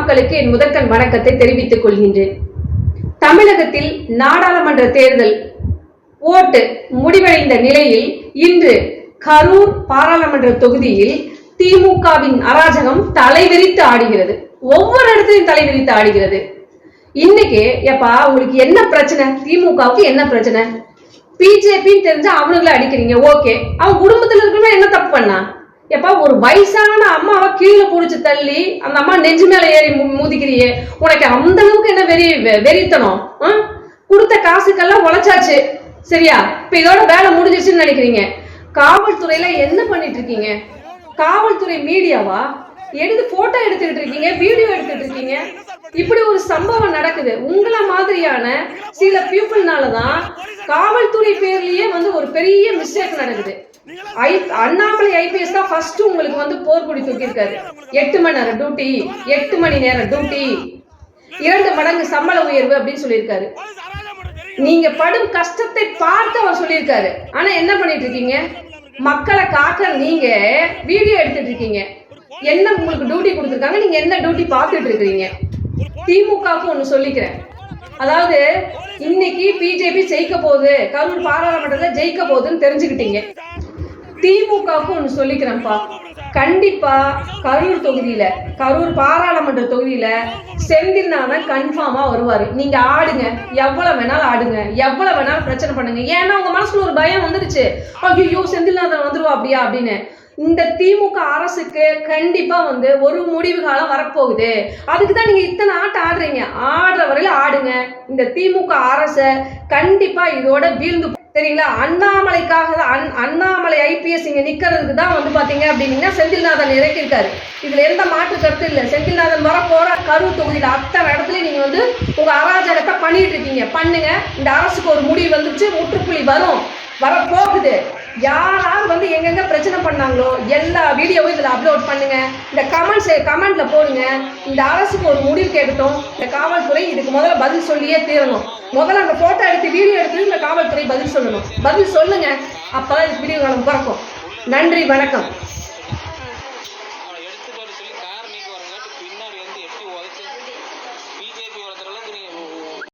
மக்களுக்கு என் முதற்கண் வணக்கத்தை தெரிவித்துக் கொள்கின்றேன். தமிழகத்தில் நாடாளுமன்ற தேர்தல் ஓட்டு முடிவடைந்த நிலையில் இன்று கரூர் பாராளுமன்ற தொகுதியில் திமுகவின் அராஜகம் தலைவிரித்து ஆடுகிறது. ஒவ்வொரு இடத்திலும் தலைவிரித்து ஆடுகிறது. இன்னைக்கு எப்பா உங்களுக்கு என்ன பிரச்சனை? திமுகவுக்கு என்ன பிரச்சனை? பிஜேபின்னு தெரிஞ்சா அவனுங்களை அடிக்கிறீங்க. ஓகே, அவன் குடும்பத்துல இருக்கணும் என்ன தப்பு பண்ணா? எப்பா ஒரு வயசான அம்மாவை கீழே புடிச்சு தள்ளி அந்த அம்மா நெஞ்சு மேல ஏறி மோதிக்கிறியே, உனக்கு அந்த அளவுக்கு என்ன வெறித்தனம்? கொடுத்த காசுக்கெல்லாம் உழைச்சாச்சு, சரியா? இப்ப இதோட வேலை முடிஞ்சிருச்சுன்னு நினைக்கிறீங்க. காவல்துறையில என்ன பண்ணிட்டு இருக்கீங்க? காவல்துறை மீடியாவா? எடுத்து போட்டோ எடுத்துக்கிட்டு இருக்கீங்க, வீடியோ எடுத்துட்டு இருக்கீங்க. இப்படி ஒரு சம்பவம் நடக்குது. உங்களை மாதிரியான சில பீப்புள்னாலதான் காவல்துறை பேர்லயே ஒரு பெரிய மிஸ்டேக் நடக்குது. அண்ணாமலை ஐபிஎஸ் தான் ஃபர்ஸ்ட் உங்களுக்கு போர்க்குடி தூக்கியிருக்காரு. 8 மணி நேரம் டியூட்டி, 8 மணி நேரம் டியூட்டி, 2 மடங்கு சம்பள உயர்வு அப்படின்னு சொல்லியிருக்காரு. நீங்க படும் கஷ்டத்தை பார்த்து அவர் சொல்லியிருக்காரு. ஆனா என்ன பண்ணிட்டு இருக்கீங்க? மக்களை காக்க நீங்க வீடியோ எடுத்துட்டு இருக்கீங்க. என்ன உங்களுக்கு டியூட்டி கொடுத்துருக்காங்க, நீங்க என்ன டியூட்டி பார்த்துட்டு இருக்கீங்க? திமுகவுக்கு ஒண்ணு சொல்லிக்கிறேன். அதாவது இன்னைக்கு பிஜேபி ஜெயிக்க போகுது, கரூர் பாராளுமன்றத்தில் ஜெயிக்க போகுதுன்னு தெரிஞ்சுக்கிட்டீங்க. திமுகவுக்கு ஒண்ணு சொல்லிக்கிறேன்ப்பா, கண்டிப்பா கரூர் தொகுதியில, கரூர் பாராளுமன்ற தொகுதியில செந்தில்நாதன் கன்ஃபார்மா வருவாரு. நீங்க ஆடுங்க, எவ்வளவு வேணாலும் ஆடுங்க, எவ்வளவு வேணாலும் பிரச்சனை பண்ணுங்க. ஏன்னா உங்க மனசுல ஒரு பயம் வந்துருச்சு, ஐயோ செந்தில்நாதன் வந்துருவா அப்படியா அப்படின்னு. இந்த திமுக அரசுக்கு கண்டிப்பா ஒரு முடிவு காலம் வரப்போகுது. அதுக்குதான் நீங்க இத்தனை ஆட்டம் ஆடுறீங்க. ஆடுற வரையில ஆடுங்க. இந்த திமுக அரசு கண்டிப்பா இதோட வீழ்ந்து, சரிங்களா? அண்ணாமலைக்காக அண்ணாமலை ஐபிஎஸ் இங்க நிக்கிறதுக்கு தான் பாத்தீங்க அப்படின்னீங்கன்னா செந்தில்நாதன் இறக்கிருக்காரு. இதுல எந்த மாற்று கருத்து இல்ல. செந்தில்நாதன் வரப்போற கரூர் தொகுதியில அத்தனை இடத்துல நீங்க உங்க அராஜகத்தை பண்ணிட்டு இருக்கீங்க. பண்ணுங்க. இந்த அரசுக்கு ஒரு முடிவு வந்துச்சு, முற்றுப்புள்ளி வரப்போகுது. யாராவது எங்கெங்க பிரச்சனை பண்ணாங்களோ எல்லா வீடியோவும் இதுல அப்லோட் பண்ணுங்க. இந்த கமெண்ட்ல போடுங்க. இந்த அரசுக்கு ஒரு முடிவு கேட்கட்டும். இந்த காவல்துறை இதுக்கு முதல்ல பதில் சொல்லியே தீரணும். முதல்ல அந்த போட்டோ எடுத்து வீடியோ எடுத்து இந்த காவல்துறை பதில் சொல்லணும். பதில் சொல்லுங்க. அப்பதான் இதுக்கு வீடியோ காலம் பிறக்கும். நன்றி, வணக்கம்.